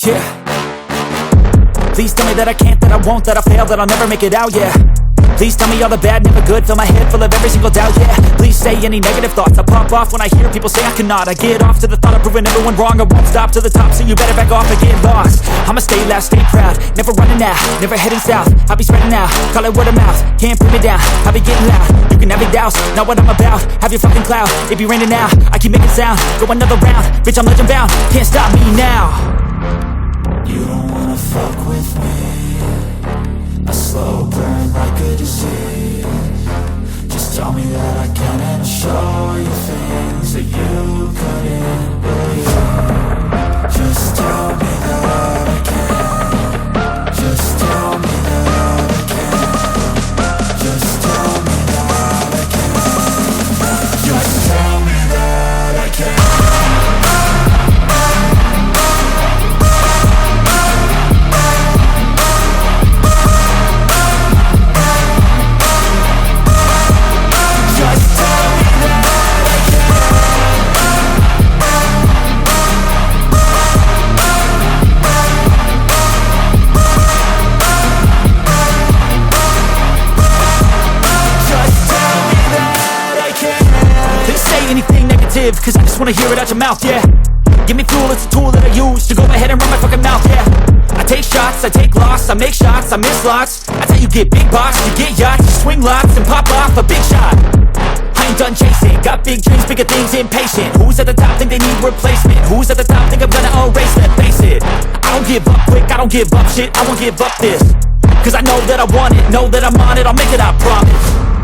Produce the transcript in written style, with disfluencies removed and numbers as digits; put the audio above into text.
yeah. Please tell me that I can't, that I won't, that I'll fail, that I'll never make it out, yeah. Please tell me all the bad, never good, fill my head full of every single doubt, yeah. Please say any negative thoughts, I pop off when I hear people say I cannot. I get off to the thought of proving everyone wrong, I won't stop to the top, so you better back off and get lost. I'ma stay loud, stay proud, never running out, never heading south. I'll be spreading out, call it word of mouth, can't put me down, I'll be getting loud. You can have it douse, not what I'm about, have your fucking cloud, it be raining now, I keep making sound, go another round, bitch I'm legend bound, can't stop me now. You don't wanna fuck with me, a slow burn like a disease. Just tell me that I can and I'll show you things that you couldn't believe. Just tell me that I can. Just tell me that I can. Just tell me that I can. Just tell me that I can. Cause I just wanna hear it out your mouth, yeah. Give me fuel, it's a tool that I use to go ahead and run my fucking mouth, yeah. I take shots, I take loss, I make shots, I miss lots. That's how you get big box, you get yachts, you swing lots and pop off a big shot. I ain't done chasing, got big dreams, bigger things, impatient. Who's at the top think they need replacement? Who's at the top think I'm gonna erase them? Face it, I don't give up quick, I don't give up shit, I won't give up this. Cause I know that I want it, know that I'm on it, I'll make it, I promise.